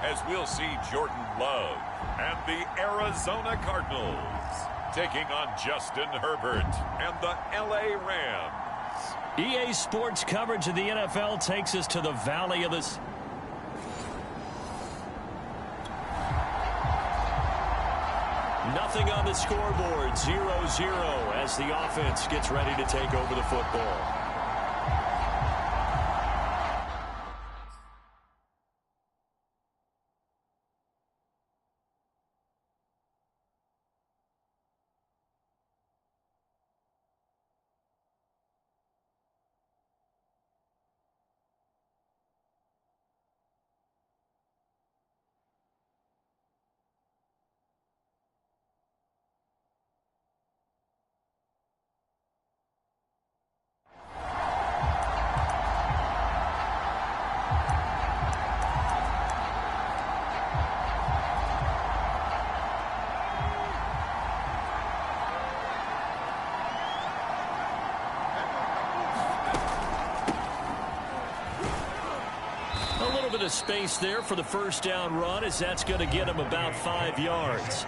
as we'll see Jordan Love and the Arizona Cardinals taking on Justin Herbert and the LA Rams. EA Sports coverage of the NFL takes us to the Valley of the... Nothing on the scoreboard, 0-0 as the offense gets ready to take over the football. Of space there for the first down run, as that's going to get him about 5 yards.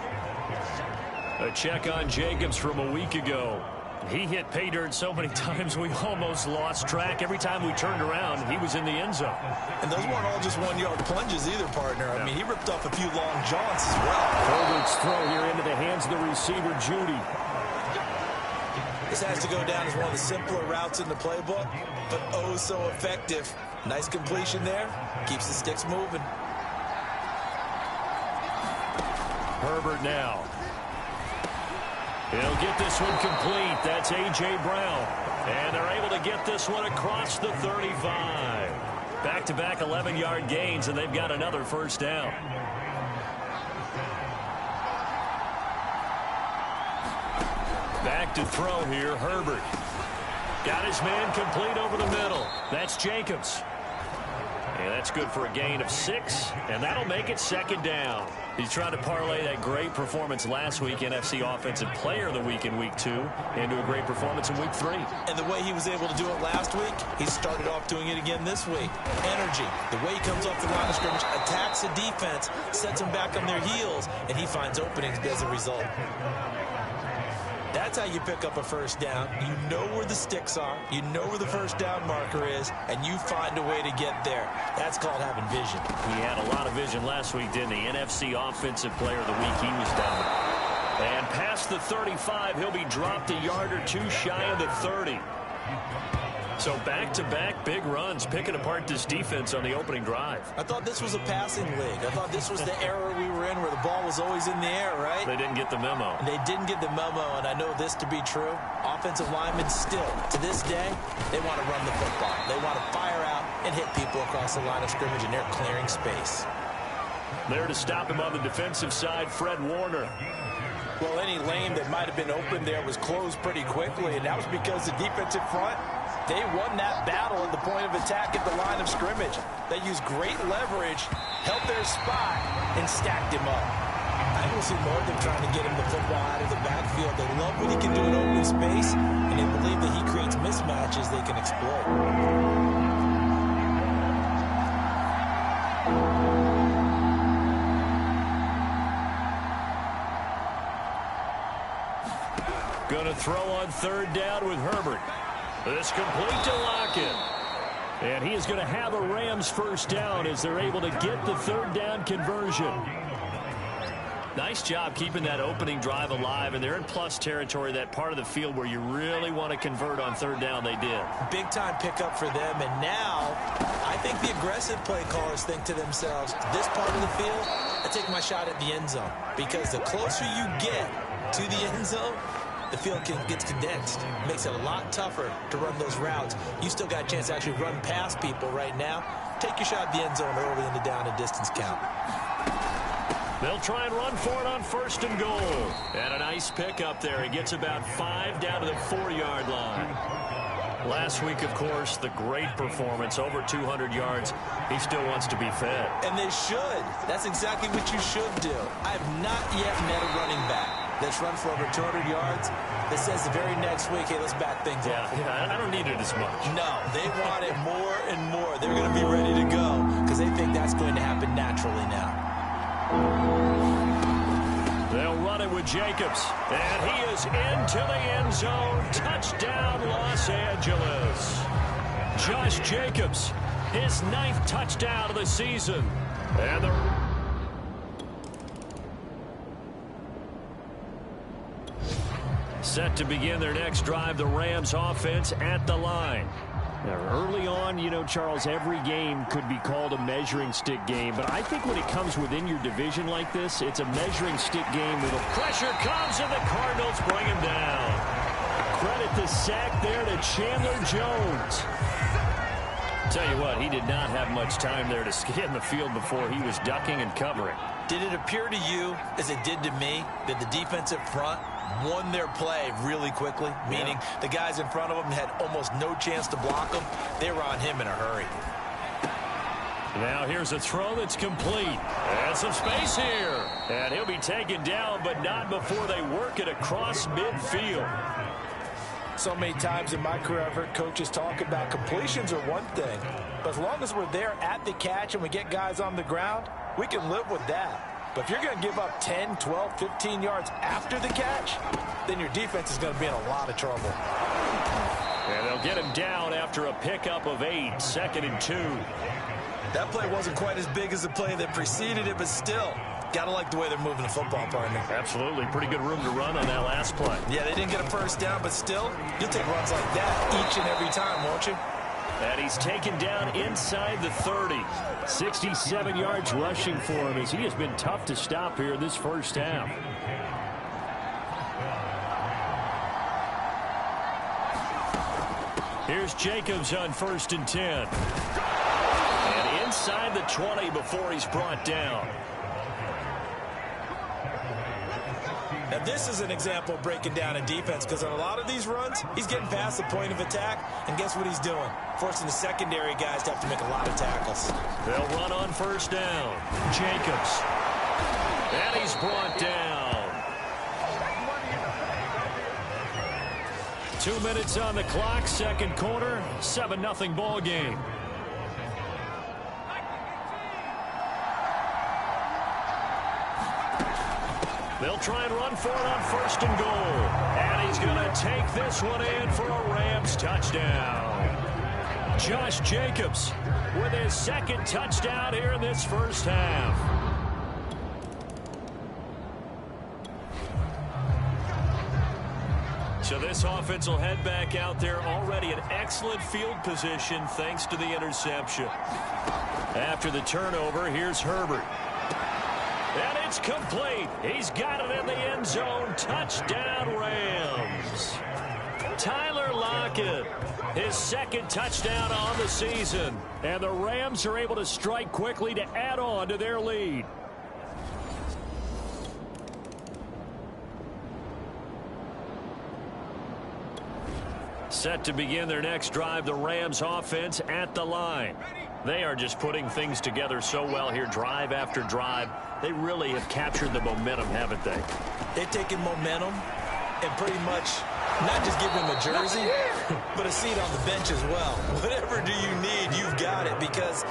A check on Jacobs from a week ago. He hit pay dirt so many times we almost lost track. Every time we turned around, he was in the end zone. And those weren't all just 1-yard plunges either, partner. I mean, he ripped off a few long jaunts as well. Herbert's throw here into the hands of the receiver, Judy. This has to go down as one of the simpler routes in the playbook, but oh so effective. Nice completion there. Keeps the sticks moving. Herbert now. He'll get this one complete. That's A.J. Brown. And they're able to get this one across the 35. Back-to-back 11-yard gains, and they've got another first down. Back to throw here, Herbert. Got his man complete over the middle. That's Jacobs. And that's good for a gain of 6, and that'll make it second down. He's trying to parlay that great performance last week, NFC Offensive Player of the Week in Week 2, into a great performance in Week 3. And the way he was able to do it last week, he started off doing it again this week. Energy, the way he comes off the line of scrimmage, attacks the defense, sets them back on their heels, and he finds openings as a result. That's how you pick up a first down. You know where the sticks are. You know where the first down marker is, and you find a way to get there. That's called having vision. He had a lot of vision last week, didn't he? NFC Offensive Player of the Week. He was dominant. And past the 35, he'll be dropped a yard or two shy of the 30. So back-to-back big runs, picking apart this defense on the opening drive. I thought this was a passing league. I thought this was the era we were in where the ball was always in the air, right? They didn't get the memo. And they didn't get the memo, and I know this to be true. Offensive linemen still, to this day, they want to run the football. They want to fire out and hit people across the line of scrimmage, and they're clearing space. There to stop him on the defensive side, Fred Warner. Well, any lane that might have been open there was closed pretty quickly, and that was because the defensive front, they won that battle at the point of attack at the line of scrimmage. They used great leverage, held their spot, and stacked him up. I will see more of them trying to get him the football out of the backfield. They love what he can do in open space, and they believe that he creates mismatches they can exploit. Going to throw on third down with Herbert. This complete to Lockett. And he is going to have a Rams first down as they're able to get the third down conversion. Nice job keeping that opening drive alive, and they're in plus territory, that part of the field where you really want to convert on third down. They did. Big-time pickup for them, and now I think the aggressive play callers think to themselves, this part of the field, I take my shot at the end zone, because the closer you get to the end zone, the field gets condensed. Makes it a lot tougher to run those routes. You still got a chance to actually run past people right now. Take your shot at the end zone early in the down and distance count. They'll try and run for it on first and goal. And a nice pick up there. He gets about 5 down to the 4-yard line. Last week, of course, the great performance, over 200 yards. He still wants to be fed. And they should. That's exactly what you should do. I have not yet met a running back that's run for over 200 yards that says the very next week, hey, let's back things up. Yeah, I don't need it as much. No, they want it more and more. They're going to be ready to go because because they think that's going to happen naturally now. They'll run it with Jacobs. And he is into the end zone. Touchdown, Los Angeles. Josh Jacobs, his 9th touchdown of the season. And set to begin their next drive, the Rams offense at the line. Now, early on, you know, Charles, every game could be called a measuring stick game. But I think when it comes within your division like this, it's a measuring stick game. With a pressure comes and the Cardinals bring him down. Credit the sack there to Chandler Jones. Tell you what, he did not have much time there to scan the field before he was ducking and covering. Did it appear to you, as it did to me, that the defensive front won their play really quickly? Meaning the guys in front of him had almost no chance to block him. They were on him in a hurry. Now here's a throw that's complete. And some space here. And he'll be taken down, but not before they work it across midfield. So many times in my career, I've heard coaches talk about completions are one thing. But as long as we're there at the catch and we get guys on the ground, we can live with that. But if you're going to give up 10, 12, 15 yards after the catch, then your defense is going to be in a lot of trouble. And they'll get him down after a pickup of 8, 2nd and 2. That play wasn't quite as big as the play that preceded it, but still, gotta like the way they're moving the football, partner. Absolutely. Pretty good room to run on that last play. Yeah, they didn't get a first down, but still, you'll take runs like that each and every time, won't you? And he's taken down inside the 30. 67 yards rushing for him as he has been tough to stop here in this first half. Here's Jacobs on 1st and 10. And inside the 20 before he's brought down. Now, this is an example of breaking down a defense, because on a lot of these runs, he's getting past the point of attack, and guess what he's doing? Forcing the secondary guys to have to make a lot of tackles. They'll run on 1st down. Jacobs. And he's brought down. 2 minutes on the clock, 2nd quarter, 7-0 ball game. They'll try and run for it on 1st and goal. And he's going to take this one in for a Rams touchdown. Josh Jacobs with his 2nd touchdown here in this first half. So this offense will head back out there, already in excellent field position thanks to the interception. After the turnover, here's Herbert. And it's complete. He's got it in the end zone. Touchdown, Rams. Tyler Lockett, his 2nd touchdown on the season. And the Rams are able to strike quickly to add on to their lead. Set to begin their next drive, the Rams offense at the line. They are just putting things together so well here, drive after drive. They really have captured the momentum, haven't they? They've taken momentum and pretty much not just give him a jersey, but a seat on the bench as well. Whatever do you need, you've got it, because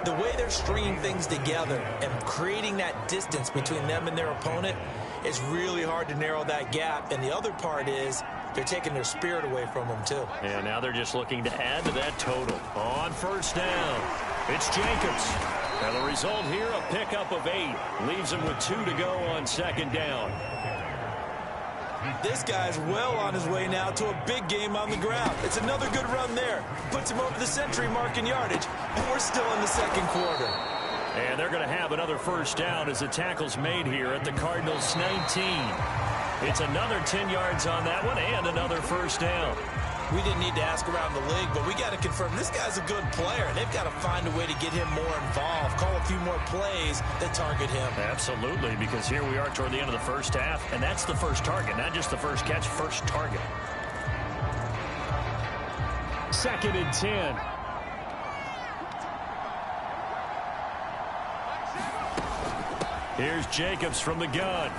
the way they're stringing things together and creating that distance between them and their opponent, it's really hard to narrow that gap. And the other part is they're taking their spirit away from them, too. And now they're just looking to add to that total. On 1st down, it's Jacobs. And the result here, a pickup of 8. Leaves him with 2 to go on 2nd down. This guy's well on his way now to a big game on the ground. It's another good run there. Puts him over the century mark in yardage. And we're still in the 2nd quarter. And they're going to have another 1st down as the tackle's made here at the Cardinals' 19. It's another 10 yards on that one and another 1st down. We didn't need to ask around the league, but we got to confirm this guy's a good player. They've got to find a way to get him more involved, call a few more plays that target him. Absolutely, because here we are toward the end of the first half, and that's the first target, not just the first catch, first target. 2nd and 10. Here's Jacobs from the gun.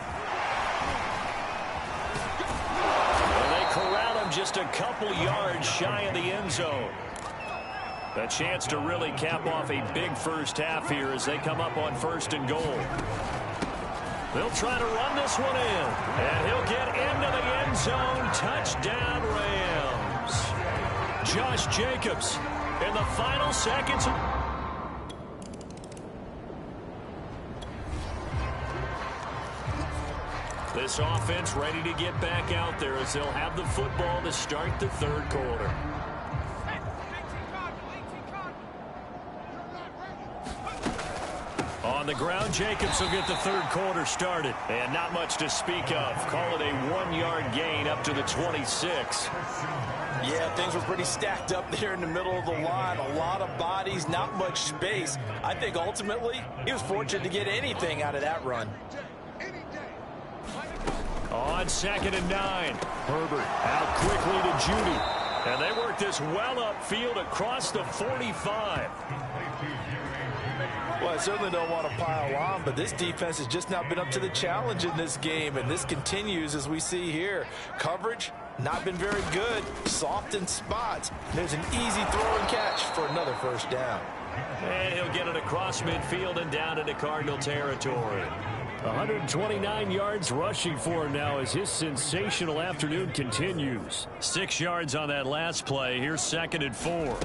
And they corral him just a couple yards shy of the end zone. A chance to really cap off a big first half here as they come up on 1st and goal. They'll try to run this one in, and he'll get into the end zone. Touchdown, Rams. Josh Jacobs in the final seconds. This offense ready to get back out there as they'll have the football to start the 3rd quarter. On the ground, Jacobs will get the 3rd quarter started. And not much to speak of. Call it a 1-yard gain up to the 26. Yeah, things were pretty stacked up there in the middle of the line. A lot of bodies, not much space. I think ultimately he was fortunate to get anything out of that run. On 2nd and 9, Herbert out quickly to Judy. And they work this well upfield across the 45. Well, I certainly don't want to pile on, but this defense has just not been up to the challenge in this game, and this continues as we see here. Coverage, not been very good. Soft in spots. There's an easy throw and catch for another 1st down. And he'll get it across midfield and down into Cardinal territory. 129 yards rushing for him now as his sensational afternoon continues. 6 yards on that last play. Here's 2nd and 4.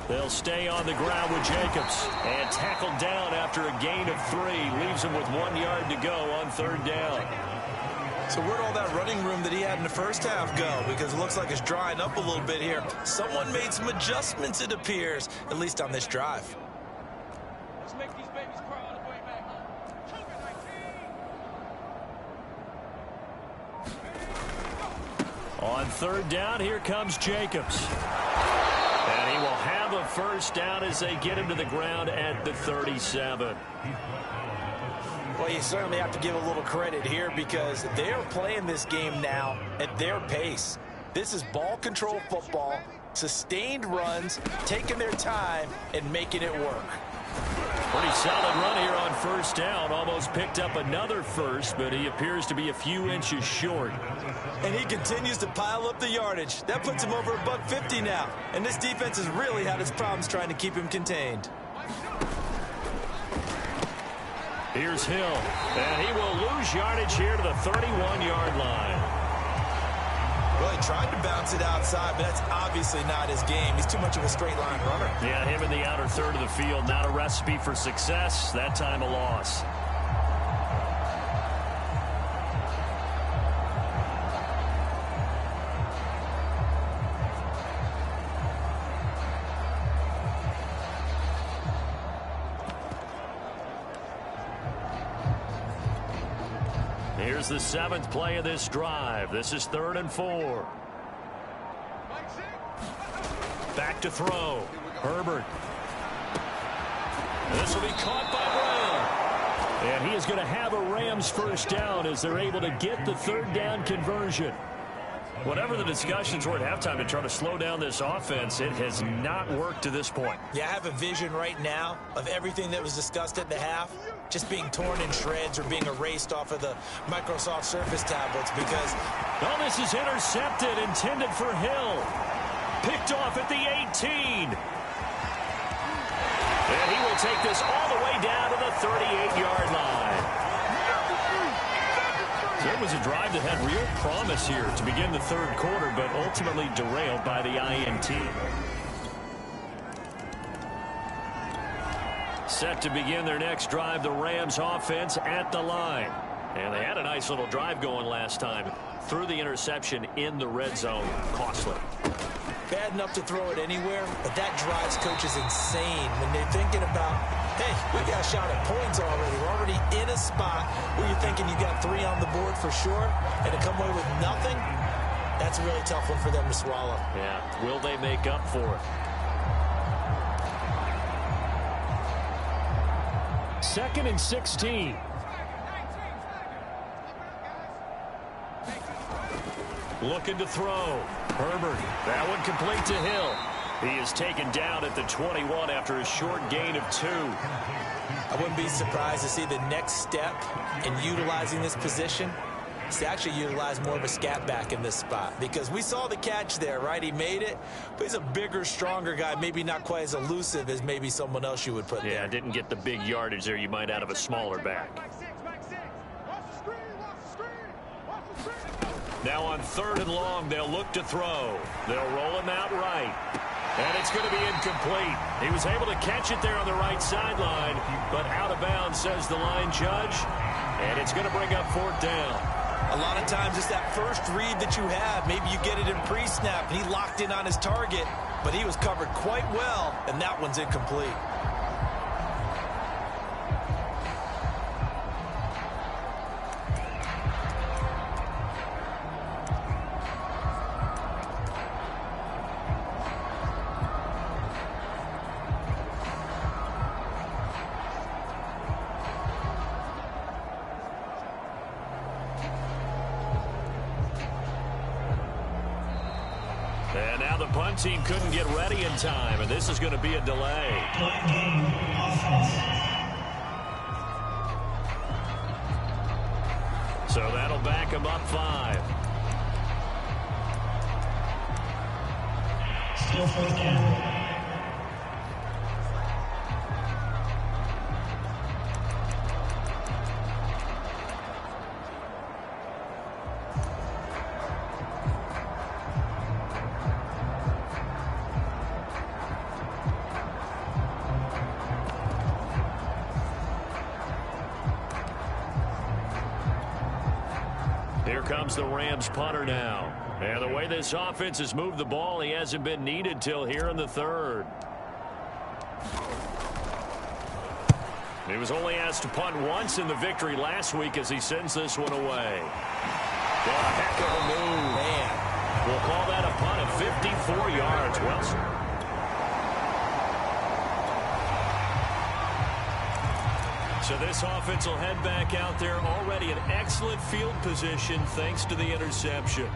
They'll stay on the ground with Jacobs. And tackled down after a gain of 3. Leaves him with 1 yard to go on 3rd down. So where'd all that running room that he had in the first half go? Because it looks like it's drying up a little bit here. Someone made some adjustments, it appears, at least on this drive. Let's make these babies cry all the way back. On 3rd down, here comes Jacobs. And he will have a 1st down as they get him to the ground at the 37. Well, you certainly have to give a little credit here because they are playing this game now at their pace. This is ball control football, sustained runs, taking their time, and making it work. Pretty solid run here on 1st down. Almost picked up another 1st, but he appears to be a few inches short. And he continues to pile up the yardage. That puts him over $150 now. And this defense has really had its problems trying to keep him contained. Here's Hill, and he will lose yardage here to the 31-yard line. Well, he tried to bounce it outside, but that's obviously not his game. He's too much of a straight-line runner. Yeah, him in the outer 3rd of the field, not a recipe for success. That time a loss. Here's the 7th play of this drive. This is 3rd and 4. Back to throw. Herbert. This will be caught by Brown. And he is going to have a Rams 1st down as they're able to get the 3rd down conversion. Whatever the discussions were at halftime to try to slow down this offense, it has not worked to this point. Yeah, I have a vision right now of everything that was discussed at the half just being torn in shreds or being erased off of the Microsoft Surface tablets because... Oh, this is intercepted, intended for Hill. Picked off at the 18. And he will take this all the way down to the 38-yard line. So it was a drive that had real promise here to begin the 3rd quarter, but ultimately derailed by the INT. Set to begin their next drive, the Rams offense at the line. And they had a nice little drive going last time. Threw the interception in the red zone. Costly. Bad enough to throw it anywhere, but that drives coaches insane when they're thinking about, hey, we got a shot at points already. We're already in a spot where you're thinking you got 3 on the board for sure, and to come away with nothing, that's a really tough one for them to swallow. Yeah, will they make up for it? 2nd and 16. Looking to throw. Herbert. That one complete to Hill. He is taken down at the 21 after a short gain of 2. I wouldn't be surprised to see the next step in utilizing this position He's actually utilized more of a scat back in this spot because we saw the catch there, right? He made it, but he's a bigger, stronger guy, maybe not quite as elusive as maybe someone else you would put there. Yeah, didn't get the big yardage there you might out of a smaller back. Now on 3rd and long, they'll look to throw. They'll roll him out right. And it's going to be incomplete. He was able to catch it there on the right sideline, but out of bounds, says the line judge. And it's going to bring up 4th down. A lot of times it's that first read that you have. Maybe you get it in pre-snap, and he locked in on his target, but he was covered quite well, and that one's incomplete. And now the punt team couldn't get ready in time, and this is going to be a delay. So that'll back him up 5. Still 4th down. Here comes the Rams punter now. And the way this offense has moved the ball, he hasn't been needed till here in the 3rd. He was only asked to punt once in the victory last week as he sends this one away. Well, a heck of a move. Man. We'll call that a punt of 54 yards. Wilson. So this offense will head back out there, already in excellent field position thanks to the interception.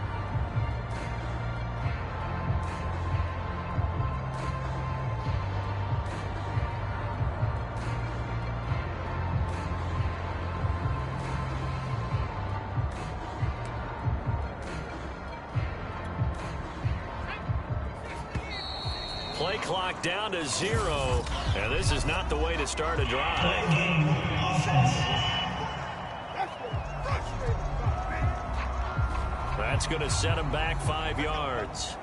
Play clock down to 0, and this is not the way to start a drive. That's going to set him back 5 yards.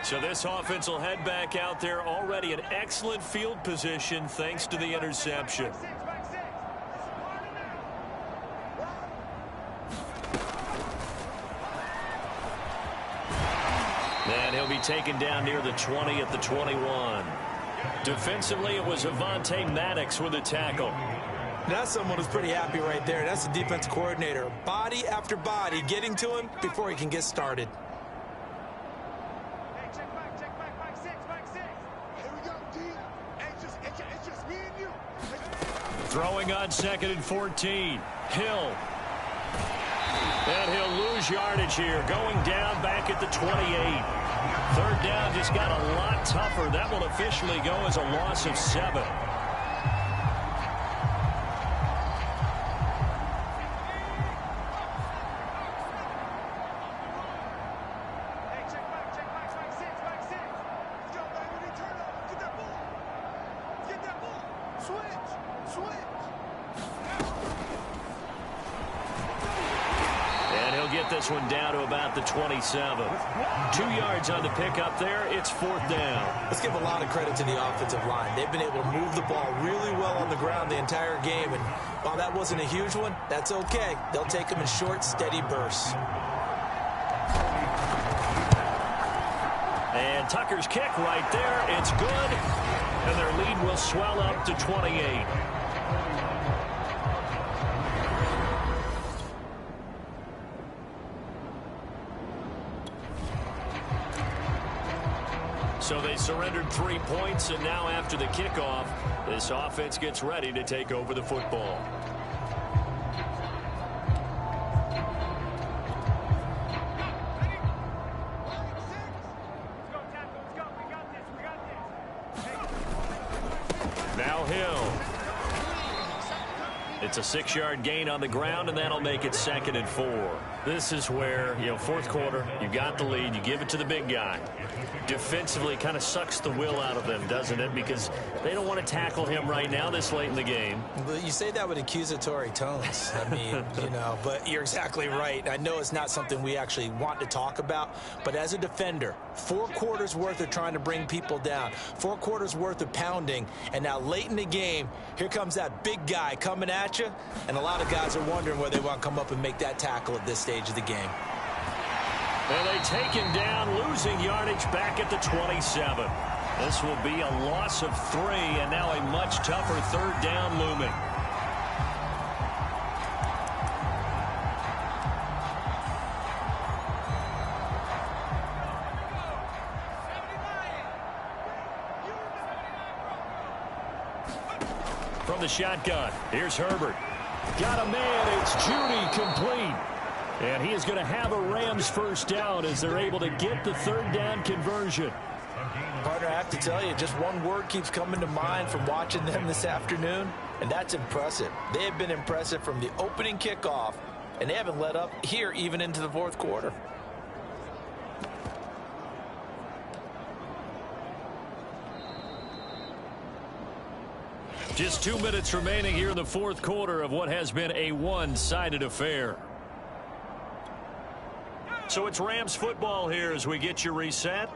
So this offense will head back out there, already in excellent field position thanks to the interception. And he'll be taken down near the 20 at the 21. Defensively, it was Avonte Maddox with a tackle. That's someone who's pretty happy right there. That's the defense coordinator. Body after body getting to him before he can get started. Hey, check back, 6. Here we go, D. Hey, it's just me and you. Throwing on 2nd and 14. Hill. And he'll lose yardage here. Going down back at the 28. 3rd down just got a lot tougher. That will officially go as a loss of 7. Hey, check back, 6. Let's go, baby. Turn up. Get that ball. Switch. And he'll get this one down to about the 27. 2 yards on the pickup there. It's 4th down. Let's give a lot of credit to the offensive line. They've been able to move the ball really well on the ground the entire game. And while that wasn't a huge one, that's okay. They'll take them in short, steady bursts. And Tucker's kick right there. It's good. And their lead will swell up to 28. So they surrendered 3 points, and now after the kickoff, this offense gets ready to take over the football. Now It's a 6-yard gain on the ground, and that'll make it 2nd and 4. This is where, fourth quarter, you got the lead, you give it to the big guy. Defensively, kind of sucks the will out of them, doesn't it? Because they don't want to tackle him right now this late in the game. You say that with accusatory tones. I mean, but you're exactly right. I know it's not something we actually want to talk about, but as a defender, 4 quarters worth of trying to bring people down, 4 quarters worth of pounding, and now late in the game, here comes that big guy coming at you, and a lot of guys are wondering whether they want to come up and make that tackle at this stage of the game. And they take him down, losing yardage back at the 27. This will be a loss of 3, and now a much tougher 3rd down looming. From the shotgun, here's Herbert. Got a man, it's Judy, complete. And he is going to have a Rams first down as they're able to get the 3rd down conversion. Partner, I have to tell you, just one word keeps coming to mind from watching them this afternoon, and that's impressive. They have been impressive from the opening kickoff, and they haven't let up here even into the 4th quarter. Just 2 minutes remaining here in the 4th quarter of what has been a one-sided affair. So it's Rams football here as we get you reset.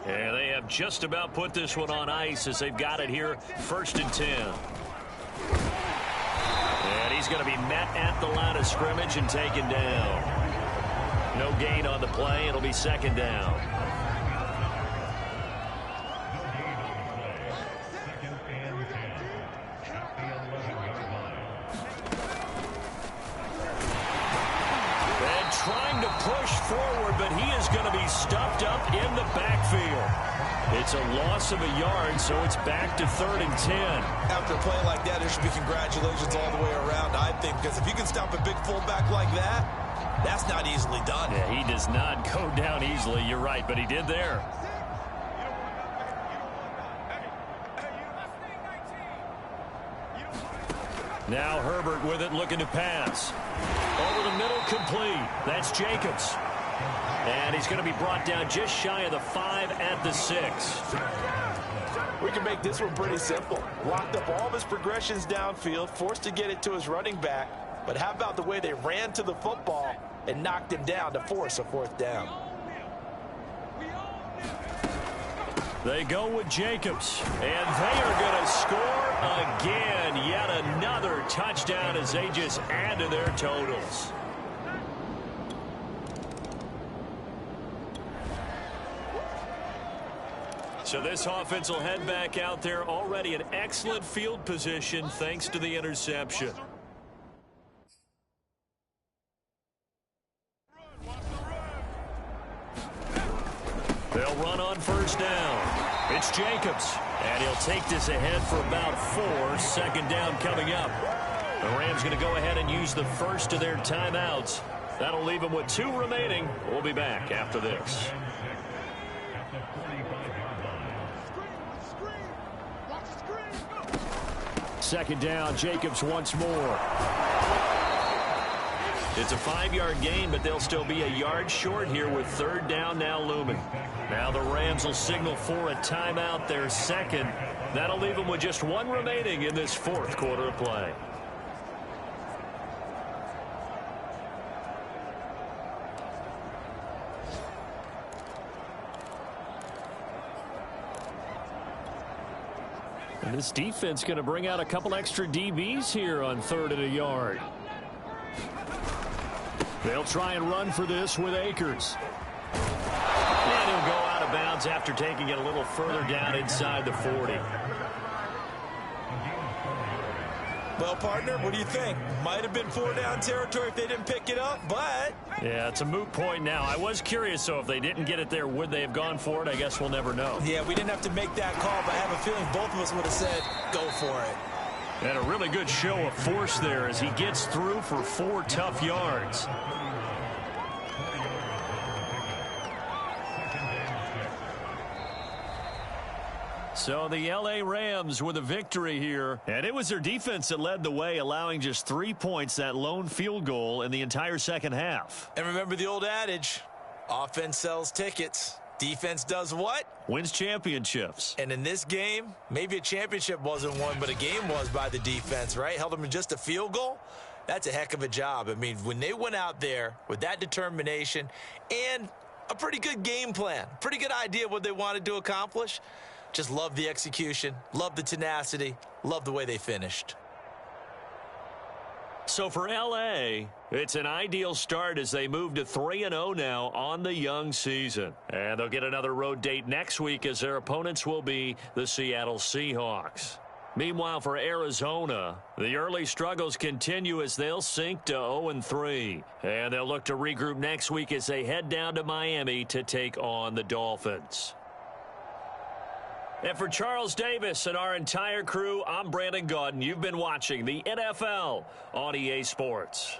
And they have just about put this one on ice as they've got it here 1st and 10. And he's going to be met at the line of scrimmage and taken down. No gain on the play. It'll be 2nd down. Trying to push forward, but he is going to be stuffed up in the backfield. It's a loss of a yard, so it's back to 3rd and 10. After a play like that, there should be congratulations all the way around, I think, because if you can stop a big fullback like that, that's not easily done. Yeah, he does not go down easily. You're right, but he did there. Now Herbert with it, looking to pass. Over the middle, complete. That's Jacobs. And he's going to be brought down just shy of the 5 at the 6. We can make this one pretty simple. Locked up all of his progressions downfield, forced to get it to his running back. But how about the way they ran to the football and knocked him down to force a 4th down? They go with Jacobs, and they are going to score again. Yet another touchdown as they just add to their totals. So this offense will head back out there, already in excellent field position thanks to the interception. They'll run on 1st down. It's Jacobs, and he'll take this ahead for about 4. 2nd down coming up. The Rams going to go ahead and use the first of their timeouts. That'll leave them with 2 remaining. We'll be back after this. Second down, Jacobs once more. It's a 5-yard gain, but they'll still be a yard short here with 3rd down now looming. Now the Rams will signal for a timeout, their 2nd. That'll leave them with just 1 remaining in this 4th quarter of play. And this defense going to bring out a couple extra DBs here on 3rd and a yard. They'll try and run for this with Akers. And he'll go out of bounds after taking it a little further down inside the 40. Well, partner, what do you think? Might have been 4-down territory if they didn't pick it up, but... Yeah, it's a moot point now. I was curious, so if they didn't get it there, would they have gone for it? I guess we'll never know. Yeah, we didn't have to make that call, but I have a feeling both of us would have said, go for it. And a really good show of force there as he gets through for 4 tough yards. So the L.A. Rams with a victory here. And it was their defense that led the way, allowing just 3 points, that lone field goal in the entire second half. And remember the old adage, offense sells tickets. Defense does what? Wins championships. And in this game, maybe a championship wasn't won, but a game was by the defense, right? Held them in just a field goal. That's a heck of a job. I mean, when they went out there with that determination and a pretty good game plan, pretty good idea of what they wanted to accomplish, just love the execution, love the tenacity, love the way they finished. So for L.A., it's an ideal start as they move to 3-0 now on the young season. And they'll get another road date next week as their opponents will be the Seattle Seahawks. Meanwhile, for Arizona, the early struggles continue as they'll sink to 0-3. And they'll look to regroup next week as they head down to Miami to take on the Dolphins. And for Charles Davis and our entire crew, I'm Brandon Gaudin. You've been watching the NFL on EA Sports.